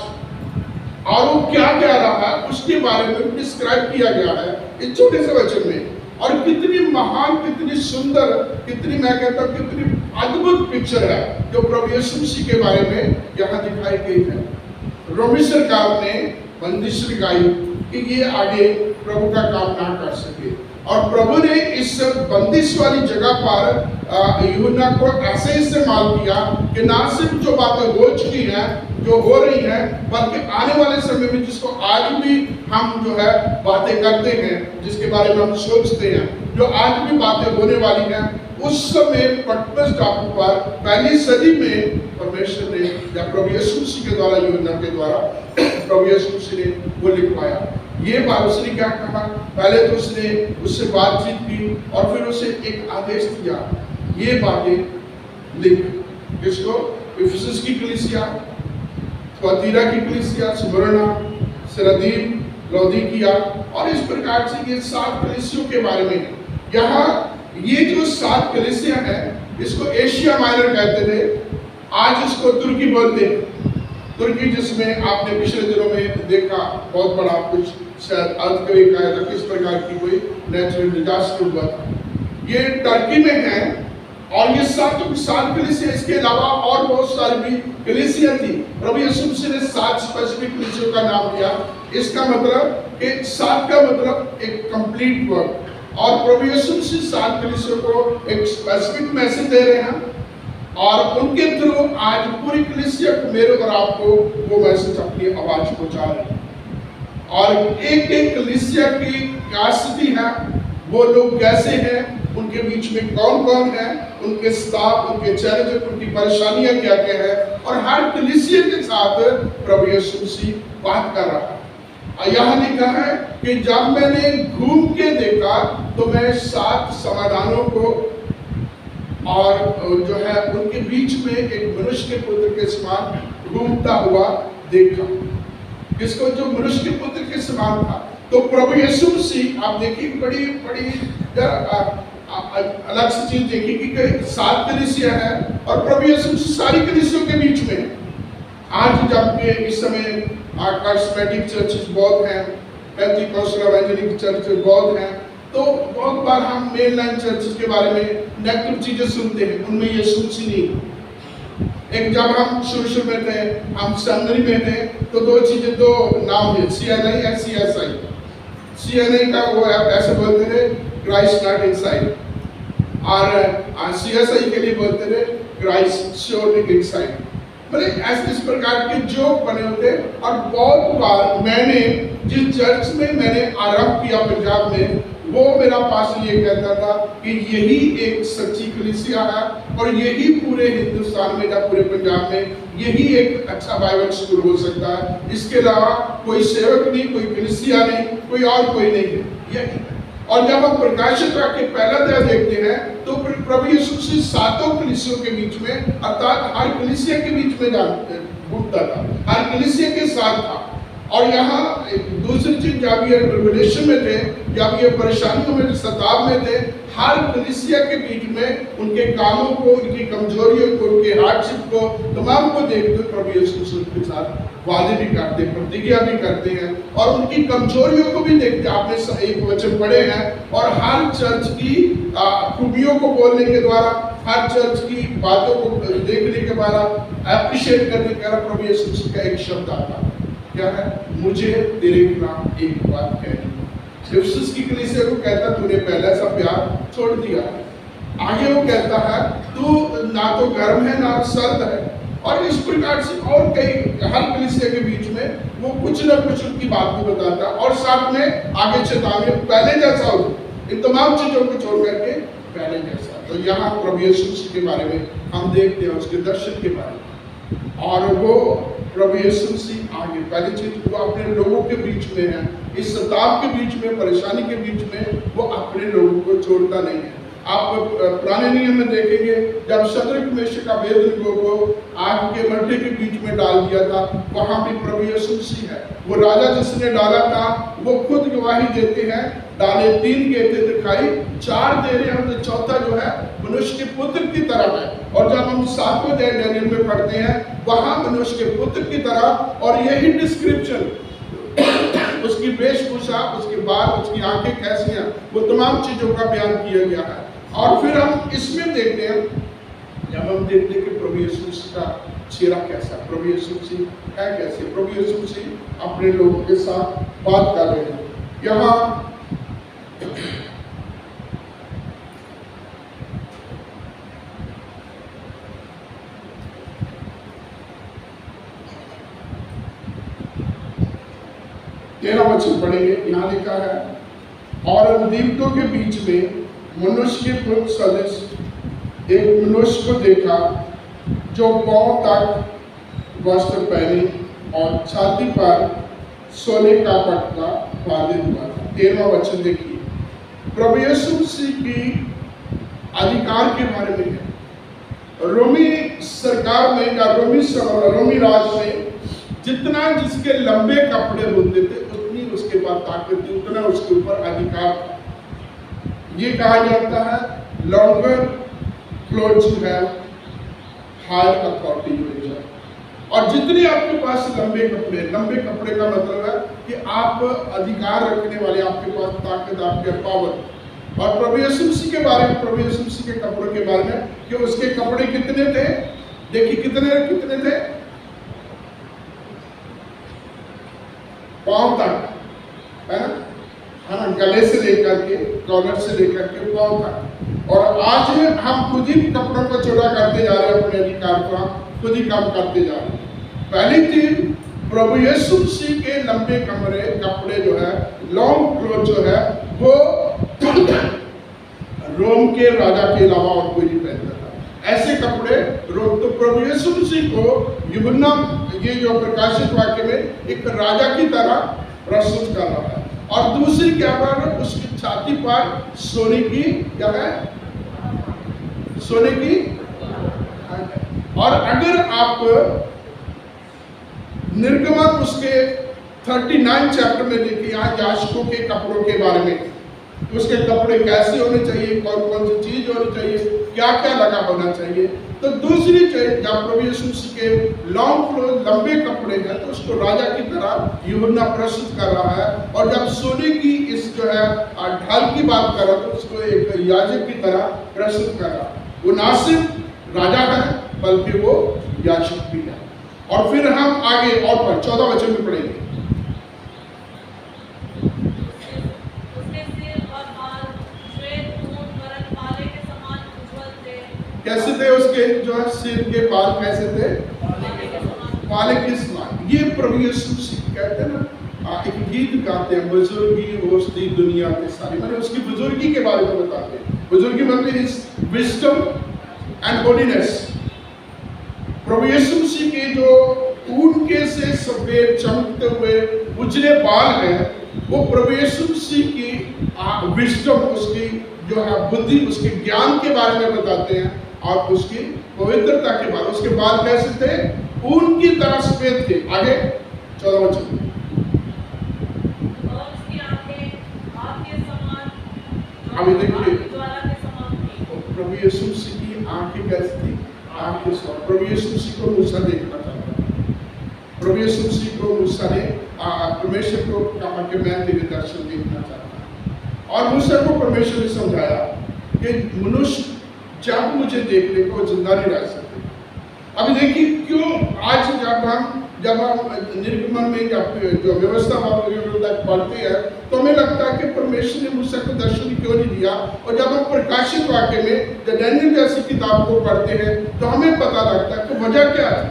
और वो क्या कह रहा है उसके बारे में डिस्क्राइब किया गया है इस छोटे से वचन में। और कितनी महान, कितनी सुंदर, कितनी, मैं कहता हूँ कितनी अद्भुत पिक्चर है जो प्रभु यीशु मसीह के बारे में यहाँ दिखाई गई है। रोमी सरकार ने बंदिश लगाई कि ये आगे प्रभु का काम ना कर सके, और प्रभु ने इस बंदिश वाली जगह पर यूहन्ना को ऐसे इस्तेमाल किया कि ना सिर्फ जो बातें हो चुकी हैं, जो हो रही हैं, बल्कि आने वाले समय में जिसको आज भी हम जो है बातें करते हैं, जिसके बारे में हम सोचते हैं, जो आज भी बातें होने वाली हैं, उस समय पटमस टापू पर पहली सदी में परमेश्वर ने या प्रभु यीशु मसीह के द्वारा, यूहन्ना के द्वारा प्रभु यीशु मसीह ने वो लिखवाया। ये बात उसने क्या कहा, पहले तो उसने उससे बातचीत की और फिर उसे एक आदेश दिया, ये बातें लिख। किसको? इफिसस की कलीसिया, थुआतीरा की कलीसिया, स्मुरना, सरदीम, लौदीकिया, और इस प्रकार से ये 7 कलीसियों के बारे में। यहाँ ये जो 7 कलीसिया है इसको एशिया माइनर कहते थे, आज इसको तुर्की बोलते हैं। तुर्की जिसमें आपने पिछले दिनों में देखा बहुत बड़ा कुछ शायद अर्थक्वेक आया था, किस प्रकार की कोई नेचुरल डिजास्टर हुआ था, ये टर्की में है। और ये 7 कलीसिया, इसके अलावा और बहुत सारी भी कलीसिया थी। प्रभु यीशु मसीह ने 7 स्पेसिफिक कलीसियों का नाम दिया। इसका मतलब कि 7 का मतलब एक कंप्लीट वर्क, और प्रभु यीशु मसीह 7 कलीसियों को एक स्पेसिफिक मैसेज दे रहे हैं और उनके थ्रू आज पूरी कलीसिया को, मेरे और आपको वो मैसेज अपनी आवाज पहुंचा रहे हैं। और एक एक कलीसिया की क्या स्थिति है, वो लोग कैसे हैं, उनके बीच में कौन कौन है, उनके स्टाफ, उनके चैलेंज, उनकी परेशानियां क्या क्या है, और हर कलीसिया के साथ प्रभु यीशु मसीह बात कर रहा है। यहाँ लिखा है कि जब मैंने घूम के देखा तो मैं 7 समाधानों को और जो है उनके बीच में एक मनुष्य के पुत्र के समान घूमता हुआ देखा। किसको? जो मनुष्य के पुत्र के समान था। तो प्रभु यीशु मसीह, आप देखिए, बड़ी बड़ी अलग सी चीज देखी कि 7 कलीसिया है और प्रभु यीशु मसीह सारी कलीसियों के बीच में। आज जबकि इस समय कारिस्मेटिक चर्चेस बहुत हैं, पेंटिकॉस्टल एवेंजेलिक चर्चेस बहुत हैं, तो बहुत बार हम मेन लाइन चर्चेस के बारे में नेगेटिव चीजें सुनते हैं, उनमें यीशु मसीह नहीं। एक जब हम शुरू में थे, हम सेमिनरी में थे, तो 2 चीजें, 2 नाम थे, CNI और CSI। CNI का वो ऐसे बोलते थे, क्राइस्ट नॉट इनसाइड, और CSI के लिए बोलते थे, क्राइस्ट श्योरली इनसाइड। मतलब ऐसे इस प्रकार के जोक बने होते। और बहुत बार मैंने जिस चर्च में मैंने आरंभ किया पंजाब में, वो मेरा पास्टर ये कहता था कि यही एक सच्ची कलीसिया है और यही पूरे हिंदुस्तान में या पूरे पंजाब में यही एक अच्छा बाइबल स्कूल हो सकता है। इसके अलावा कोई सेवक नहीं, कोई कलीसिया नहीं, कोई और कोई नहीं है, यही। और जब हम प्रकाशित वाक्य पहला अध्याय देखते हैं तो प्रभु यीशु मसीह सातों कलीसियों के बीच में, अर्थात हर कलीसिया के बीच में घूमता था, हर कलीसिया के साथ था। और यहाँ दूसरी चीज, जब ये ट्रिब्यूलेशन में थे, जब ये परेशानियों में सताव में थे, हर कलीसिया के बीच में उनके कामों को, उनकी कमजोरियों को, उनके हार्डशिप को, तमाम को देखते प्रभु यीशु मसीह के साथ वादे भी करते, प्रतिज्ञा भी करते हैं और उनकी कमजोरियों को भी देखते। आपने एक वचन पढ़े हैं, और हर चर्च की खूबियों को बोलने के द्वारा, हर चर्च की बातों को देखने के द्वारा, अप्रिशिएट करने के द्वारा प्रभु यीशु मसीह का एक शब्द आता है, क्या है? मुझे तेरे खिलाफ एक बात कहनी है। इफिसुस की कलीसिया को कहता, तूने पहला सा प्यार छोड़ दिया। आगे वो कहता है, तू ना तो गर्म है ना सर्द है। और इस प्रकार से और कई, हर कलीसिया के बीच में वो कुछ न कुछ उनकी बात को बताता, और साथ में आगे चेतावनी, पहले जैसा हो। इन तमाम चीजों को छोड़ करके पहले जैसा। तो यहाँ प्रभु यीशु के बारे में हम देखते हैं, उसके दर्शन के बारे में। और वो प्रभु यीशु मसीह आगे पहली चीज, वो अपने लोगों के बीच में है, इस सताव के बीच में, परेशानी के बीच में वो अपने लोगों को छोड़ता नहीं है। आप पुराने नियम में देखेंगे, जब शद्रक मेशक अबेदनगो को आग के मड्डे के बीच में डाल दिया था, वहां भी प्रभु यीशु मसीह है। वो राजा जिसने डाला था, वो खुद गवाही देते हैं, डाले 3 गए थे दिखाई, 4 दे रहे हैं, तो चौथा जो है मनुष्य के पुत्र की तरह है। और जब हम 7वें अध्याय डैनियल में पढ़ते हैं, वहां मनुष्य के पुत्र की तरह, और यही डिस्क्रिप्शन, उसकी वेशभूषा, उसके बाल, उसकी आंखें कैसी हैं, वो तमाम चीजों का बयान किया गया है। और फिर हम इसमें देखते हैं, जब हम देखते हैं कि प्रभु यीशु मसीह का चेहरा कैसा, प्रभु यीशु मसीह है कैसे, प्रभु यीशु मसीह अपने लोगों के साथ बात कर रहे हैं। यहाँ तेरह वचन पढ़ेंगे। यहाँ लिखा है, और दीप्तों के बीच में मनुष्य के पुत्र सदृश एक मनुष्य को देखा, जो पांव तक वस्त्र पहने और छाती पर सोने का पटका बांधे हुआ था। 13वां वचन देखिए, प्रभु यीशु मसीह की अधिकार के बारे में है। रोमी सरकार में या रोमी राज में जितना जिसके लंबे कपड़े होते थे, उतनी उसके पास ताकत थी, उतना उसके ऊपर अधिकार था। ये कहा जाता है, longer clothes you have, higher authority you have. और जितने आपके पास लंबे कपड़े का मतलब है कि आप अधिकार रखने वाले, आपके पास ताकत, आपके पावर। और प्रभु यीशु मसीह के बारे में, प्रभु यीशु मसीह के कपड़ों के बारे में, कि उसके कपड़े कितने थे, देखिए कितने थे, पांव तक, है ना, गले से लेकर के, कॉलर से लेकर के पांव तक। और आज हम खुद ही कपड़ों को चौड़ा करते जा रहे हैं, अपने अधिकार को हम खुद ही कम करते जा रहे हैं। पहली चीज, प्रभु यीशु मसीह के लंबे कपड़े जो है, लॉन्ग क्लोथ जो है, वो रोम के राजा के अलावा और कोई नहीं पहनता था ऐसे कपड़े। रोम, तो प्रभु यीशु मसीह को यूहन्ना, ये जो प्रकाशित वाक्य में, एक राजा की तरह प्रस्तुत कर रहा है। और दूसरी क्या बात है, उसकी छाती पर सोने की, क्या है, सोने की। और अगर आप निर्गमन उसके 39 चैप्टर में देखिए, यहाँ याजकों के कपड़ों के बारे में, उसके कपड़े कैसे होने चाहिए, कौन कौन सी चीज होनी चाहिए, क्या क्या लगा होना चाहिए। तो दूसरी चीज, जब प्रभु यीशु मसीह के लंबे कपड़े हैं, तो उसको राजा की तरह यूहन्ना प्रस्तुत कर रहा है। और जब सोने की इस जो है ढाल की बात कर रहा है, तो उसको एक याजक की तरह प्रस्तुत कर रहा है। वो ना सिर्फ राजा है, बल्कि वो याजक भी है। और फिर हम आगे और पर 14 वचन में पढ़ेंगे। कैसे थे उसके जो है सिर के बाल, कैसे थे, पाले के समान। ये प्रभु यीशु मसीह कहते हैं ना, एक गीत गाते हैं, बुजुर्गी होस्ती दुनिया के सारी, मैंने उसकी बुजुर्गी के बारे में बताते हैं। बुजुर्गी मतलब इस विजडम एंड होलीनेस। प्रभु यीशु मसीह के जो ऊन के से सफेद चमकते हुए उजले बाल हैं, वो प्रभु यीशु मसीह की विजडम, उसकी जो है बुद्धि, उसके ज्ञान के बारे में बताते हैं और उसकी पवित्रता के बारे में। उसके बाल कैसे थे? ऊन की तरह सफेद थे। आगे 14 वचन। अभी देखिए प्रभु यीशु मसीह की आंखें कैसी थी? आंखें सौ। प्रभु यीशु मसीह को मूसा देखना चाहता था। प्रभु यीशु मसीह को मूसा ने परमेश्वर को कहा कि मैं तेरे दर्शन देखना चाहता हूँ। और मूसा को परमेश्वर ने समझाया कि मनुष्य जब मुझे देख ले तो जिंदा नहीं रह सकते। अभी देखिए क्यों आज जब हम निर्गमन में जो व्यवस्था पढ़ते हैं तो हमें लगता है कि परमेश्वर ने मूसा को दर्शन क्यों नहीं दिया। और जब हम प्रकाशित वाक्य में डैनियल जैसी किताब को पढ़ते हैं तो हमें पता लगता है कि वजह क्या है।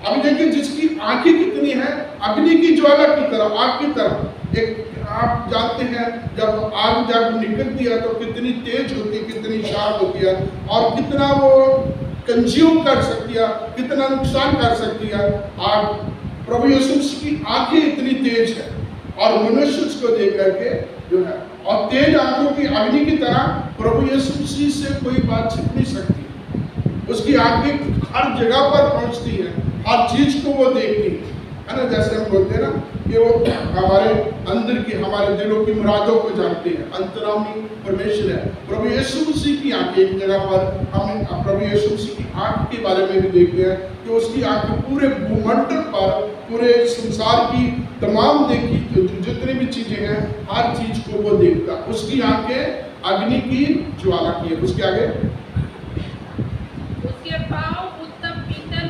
अभी देखिए जिसकी आंखें कितनी है, अग्नि की ज्वाला की तरह, आग की तरह। एक आप जानते हैं जब आग जब निकलती है तो कितनी तेज होती है, कितनी शार्प होती है और कितना वो कंज्यूम कर सकती है, कितना नुकसान कर सकती है आग। प्रभु यीशु मसीह की आंखें इतनी तेज है और मनुष्य उसको देख करके जो है, और तेज आंखों की अग्नि की तरह प्रभु यीशु मसीह से कोई बात छिप नहीं सकती। उसकी आंखें हर जगह पर पहुंचती है, हर चीज को वो देखती है ना। जैसे हम बोलते हैं ना कि वो हमारे अंदर की, हमारे दिलों की मुरादों को जानते हैं। अंतरामी परमेश्वर है। प्रभु यीशु मसीह की आंखें एक जगह पर हम प्रभु यीशु मसीह की आंख के बारे में भी देखते हैं कि उसकी आंखें पूरे भूमंडल पर, पूरे संसार की तमाम देखी जितनी भी चीजें हैं हर चीज को वो देखता। उसकी आंखें अग्नि की ज्वाला की है। उसके आगे उसके पाँव उत्तम पीतल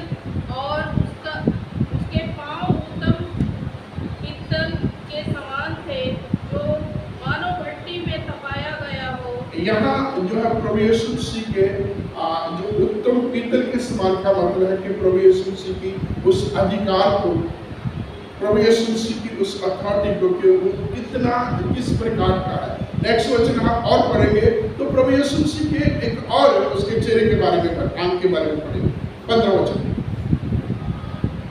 और उसके पाँव उत्तम पीतल के समान थे जो मानो भट्टी में तपाया गया हो। यहाँ जो है प्रभु यीशु मसीह के जो उत्तम पीतल के समान का मतलब है कि प्रभु यीशु मसीह की उस अधिकार को, प्रभु यीशु मसीह की उस अथॉरिटी को कि वो कितना किस प्रकार का है। नेक्स्ट वचन हम और पढ़ेंगे तो प्रभु यीशु मसीह के एक और उसके चेहरे के बारे में, आंख के बारे में पढ़ेंगे। 15 वचन।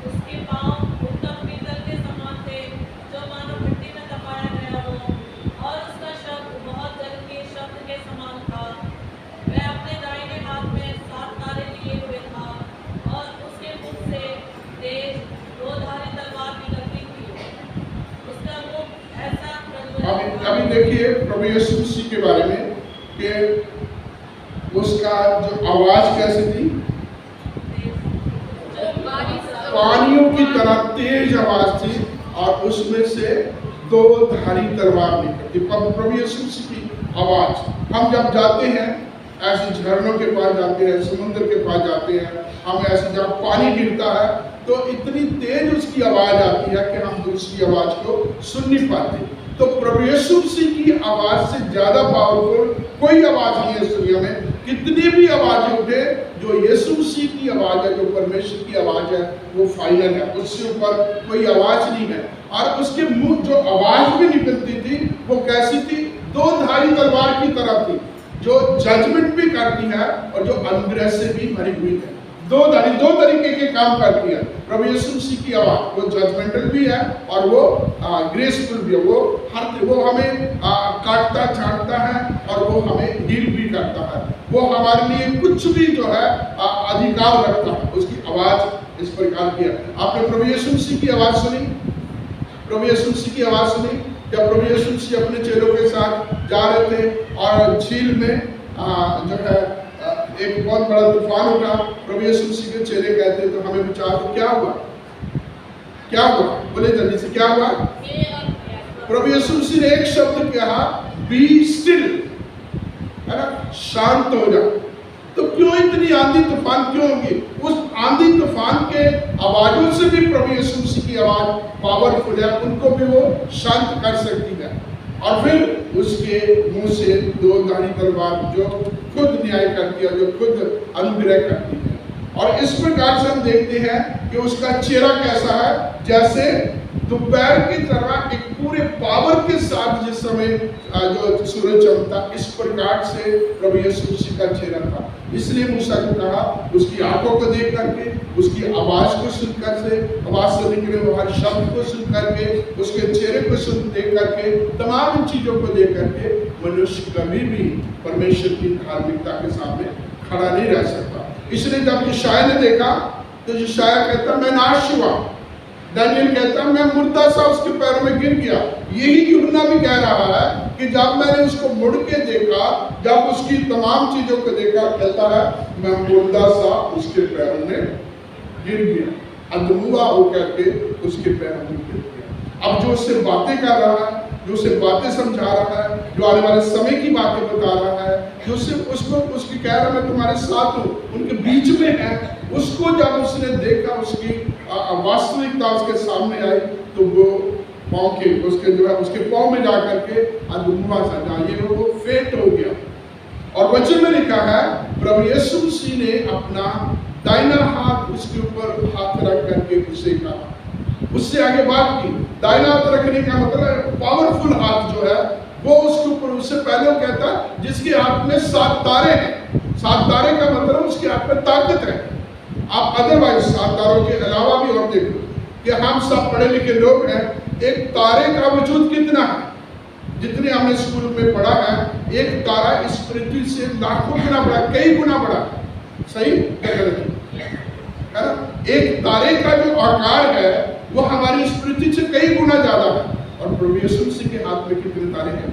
उसके पाँव उत्तम पीतल के समान थे जो मानो भट्टी में तपाया गया हो और उसका शब्द बहुत जल के शब्द के समान था। वह अपने दाहिने हाथ में 7 तारे लिए हुए था और उसके मुख से तेज दो-धारी तलवार निकलती थी। उसका मुख ऐसा अभी देखिए प्रभु यीशु मसीह के बारे में कि उसका जो आवाज कैसी थी? पानियों की तरह तेज आवाज थी और उसमें से 2 धारी तलवार निकलती। प्रभु यीशु मसीह की आवाज। हम जब जाते हैं ऐसे झरनों के पास जाते हैं, समुद्र के पास जाते हैं, हम ऐसे जब पानी गिरता है तो इतनी तेज उसकी आवाज आती है कि हम दूसरी आवाज को सुन नहीं पाते। तो प्रभु यीशु मसीह की आवाज से ज्यादा पावरफुल कोई आवाज नहीं है इस दुनिया में। कितनी भी आवाजें उठे, जो यीशु मसीह की आवाज है, जो परमेश्वर की आवाज है, वो फाइनल है, उससे ऊपर कोई आवाज नहीं है। और उसके मुंह जो आवाज भी निकलती थी वो कैसी थी? 2 धारी तलवार की तरह थी, जो जजमेंट भी करती है और जो अनुग्रह से भी भरी हुई है। 2 तरीके के काम करती है प्रभु यीशु मसीह की आवाज। वो जजमेंटल भी है और वो ग्रेसफुल भी है। वो हमें काटता छांटता है और वो हमें हील भी करता है। वो हमारे लिए कुछ भी जो है अधिकार रखता है। उसकी आवाज इस प्रकार की है। आपने प्रभु यीशु मसीह की आवाज सुनी? प्रभु यीशु मसीह की आवाज सुनी जब प्रभु यीशु मसीह अपने चेलों के साथ जा रहे थे और झील में जो है एक बहुत बड़ा तूफान उठा। प्रभु यीशु मसीह के चेले कहते तो हमें बचा दो। क्या हुआ? क्या हुआ? बोले जल्दी से, क्या हुआ? प्रभु यीशु मसीह ने एक शब्द कहा, बी स्टिल, है ना, शांत हो जा। तो क्यों इतनी आंधी तूफान क्यों होगी? उस आंधी तूफान के आवाजों से भी प्रभु यीशु मसीह की आवाज पावरफुल है, उनको भी वो शांत कर सकती है। और फिर उसके मुंह से 2 धारी तलवार जो खुद न्याय करती है, जो खुद अनुग्रह करती है। और इस प्रकार से हम देखते हैं कि उसका चेहरा कैसा है, जैसे दोपहर की तरह एक पूरे पावर के साथ जिस समय जो सूरज चमकता, इस प्रकार से प्रभु यीशु मसीह का चेहरा था। इसलिए मूसा ने कहा, उसकी आंखों को देख करके, उसकी आवाज को सुनकर से, आवाज से निकले हुए शब्द को सुन करके, उसके चेहरे को सुन देख करके, तमाम इन चीजों को देख करके मनुष्य कभी भी परमेश्वर की धार्मिकता के सामने खड़ा नहीं रह सकता। इसलिए जब यशायाह ने देखा तो यशायाह कहता मैं नाश हुआ, दानियल कहता मैं मुर्दा सा उसके पैरों में गिर गया। यही यूहन्ना भी कह रहा है कि जब मैंने उसको मुड़ के देखा, जब उसकी तमाम चीजों को देखा, कहता है मैं मुर्दा सा उसके पैरों में गिर गया, अधमुआ होकर के उसके पैरों में गिर गया। अब जो उससे बातें कर रहा है, जो उसे बातें समझा रहा है, जो आने वाले समय की बातें बता रहा है, जो उसको उसकी कह रहा है मैं तुम्हारे साथ हूँ, उनके बीच में है, उसको जब उसने देखा, उसकी वास्तविकता उसके सामने आई, तो वो पाँव के उसके जो है उसके पाँव में जा करके अधमुआ सा जाइए वो फेंट हो गया। और वचन में लिखा है प्रभु यीशु मसीह ने अपना दाहिना हाथ उसके ऊपर हाथ रख करके उसे कहा, उससे आगे बात की। दाहिना हाथ रखने का मतलब पावरफुल हाथ जो है वो उसके ऊपर, उससे पहले वो कहता है जिसके हाथ में 7 तारे हैं। 7 तारे का मतलब उसके हाथ में ताकत है। आप अदरवाइज 7 तारों के अलावा भी और देखो कि हम सब पढ़े लिखे लोग हैं, एक तारे का वजूद कितना है, जितने हमने स्कूल में पढ़ा है, एक तारा इस पृथ्वी से लाखों गुना बड़ा, कई गुना बड़ा। सही है ना? एक तारे का जो आकार है वो हमारी इस पृथ्वी से कई गुना ज्यादा है। और प्रभु यीशु मसीह के हाथ में कितने तारे हैं,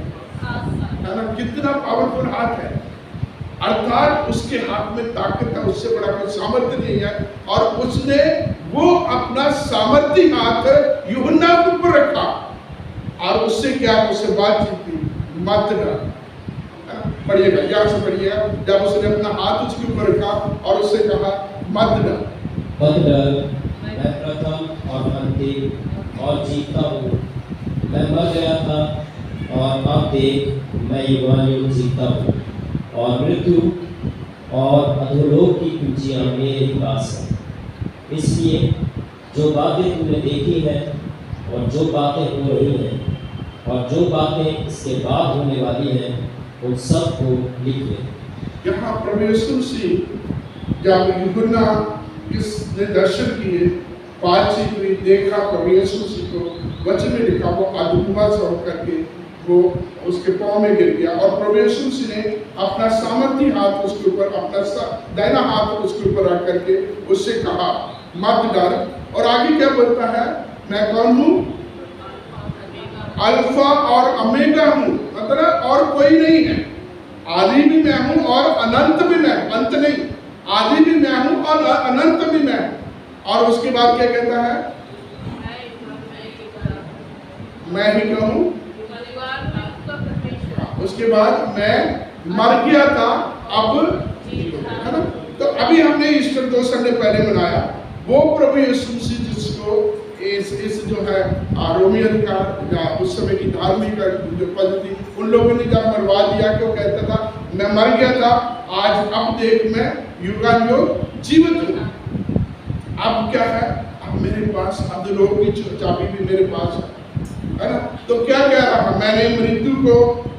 है ना? कितना पावरफुल हाथ है, अर्थात उसके हाथ में ताकत है, उससे बड़ा कोई सामर्थ्य नहीं है। और उसने वो अपना सामर्थ्य हाथ यूहन्ना के ऊपर रखा और उससे क्या, उससे बातचीत की, मत डर। पढ़िएगा, यहाँ से पढ़िएगा, जब उसने अपना हाथ उसके ऊपर रखा और उससे कहा मत डर, मत डर, मैं प्रथम और अंतिम और जीता हूँ। मैं मर गया था और अब देख मैं युगानुयुग जीता हूँ, और मृत्यु और अधोलोक की कुंजियाँ मेरे पास हैं। इसलिए जो बातें तुमने देखी हैं और जो बातें हो रही हैं और जो बातें इसके बाद होने वाली हैं, उन सब को लिख ले। यहाँ प्रभु यीशु मसीह जब यूहन्ना किसने दर्शन किए, बातचीत हुई, देखा प्रभु यीशु मसीह को, वचन में लिखा वो अधमुआ सा होकर के वो उसके पाँव में गिर गया। और प्रभु यीशु मसीह ने अपना सामर्थ्य हाथ उसके ऊपर, अपना दाहिना हाथ उसके ऊपर रख करके उससे कहा मत डर। और आगे क्या बोलता है, मैं कौन हूँ, अल्फा और ओमेगा हूँ, मतलब और कोई नहीं है, आदि भी मैं हूँ और अनंत भी मैं, अंत नहीं, आदि भी मैं हूँ और अनंत भी मैं। और उसके बाद क्या कहता है, मैं ही कहूँ, उसके बाद मैं मर गया था अब, है ना? तो अभी हमने ईस्टर 2 संडे पहले मनाया, वो प्रभु यीशु मसीह जिसको इस जो है रोमियन का या उस समय की धार्मिक जो पद्धति, उन लोगों ने जब मरवा दिया कि वो कहता था मैं मर गया था, आज अब देख मैं युगानुयुग जीवित हूँ। अब क्या है, अब मेरे पास अधोलोक की चाबी भी मेरे पास है ना? तो क्या कह रहा, मैंने मृत्यु को,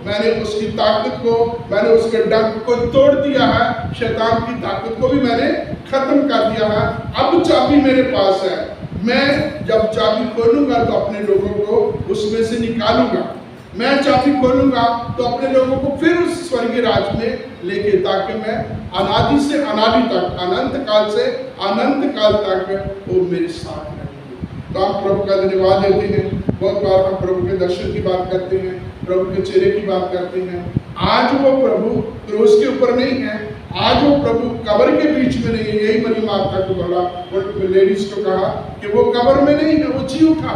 मैंने उसकी ताकत को, मैंने उसके डंक को तोड़ दिया है, शैतान की ताकत को भी मैंने खत्म कर दिया है। अब चाबी मेरे पास है, मैं जब चाबी खोलूंगा तो अपने लोगों को उसमें से निकालूंगा, मैं चाबी खोलूंगा तो अपने लोगों को फिर उस स्वर्गीय राज में लेके, ताकि मैं अनादि से अनादि तक, अनंत काल से अनंत काल तक वो मेरे साथ रहेंगे। तो हम प्रभु का धन्यवाद देते हैं। बहुत बार हम प्रभु के दर्शन की बात करते हैं, प्रभु के चेहरे की बात करते हैं। आज वो प्रभु क्रूस के ऊपर नहीं है, आज वो प्रभु कब्र के बीच में नहीं है। यही मरी माता को बोला, वो लेडीज को कहा कि वो कब्र में नहीं है, वो जी उठा।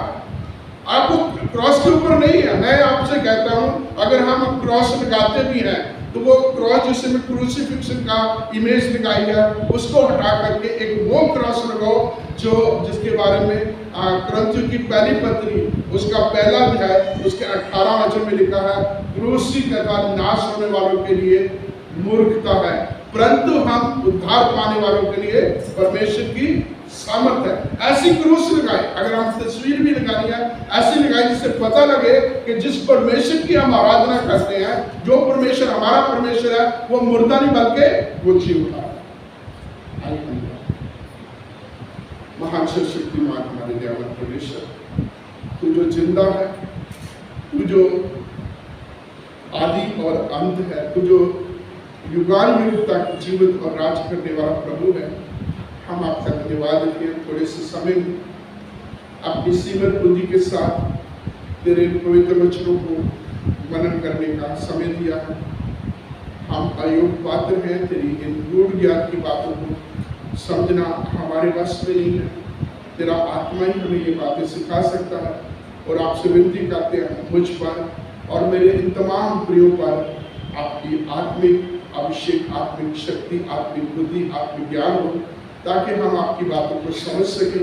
आप वो क्रॉस के ऊपर नहीं है। मैं आपसे कहता हूँ, अगर हम क्रॉस लगाते भी हैं तो वो क्रॉस जिसमें क्रूसिफिक्शन का इमेज दिखाई है, उसको हटा करके एक वो क्रॉस लगाओ जो जिसके बारे में कुरिन्थियों की पहली पत्री उसका पहला अध्याय उसके 18 वचन में लिखा है, क्रूसी तथा नाश होने वालों के लिए मूर्खता है, परंतु हम उद्धार पाने वालों के लिए परमेश्वर की सामर्थ है। ऐसी क्रूस लगाए, अगर हम तस्वीर भी लगानी है ऐसी लगाए जिससे पता लगे कि जिस परमेश्वर की हम आराधना करते हैं, जो परमेश्वर हमारा परमेश्वर है, वो मुर्दा नहीं बल्कि वो जी उठा है। महान शक्तिमान हमारे दयावान परमेश्वर, तू जो जिंदा है, तू जो आदि और अंत है, तू जो युगान युग तक जीवित और राज करने वाला प्रभु है, हम आपका धन्यवाद देते हैं। थोड़े से समय में अपनी सीमित बुद्धि के साथ तेरे पवित्र वचनों को मनन करने का समय दिया है। हम अयोग्य पात्र हैं, तेरी इन गूढ़ ज्ञान की बातों को समझना हमारे बस में नहीं है। तेरा आत्मा ही हमें ये बातें सिखा सकता है। और आपसे विनती करते हैं, मुझ पर और मेरे इन तमाम प्रियों पर आपकी आत्मिक अभिषेक, आत्मिक शक्ति, आत्मिक बुद्धि, आत्मिक ज्ञान हो, ताकि हम आपकी बातों को समझ सकें,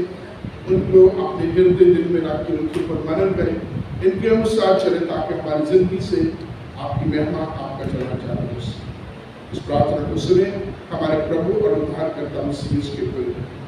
उनको अपने हृदय दिल में रख के उनके ऊपर मनन करें, इनके अनुसार चले, ताकि हमारी जिंदगी से आपकी महिमा, आपका चला जाना हो। इस प्रार्थना को सुने हमारे प्रभु और उद्धारकर्ता मसीह के पवित्र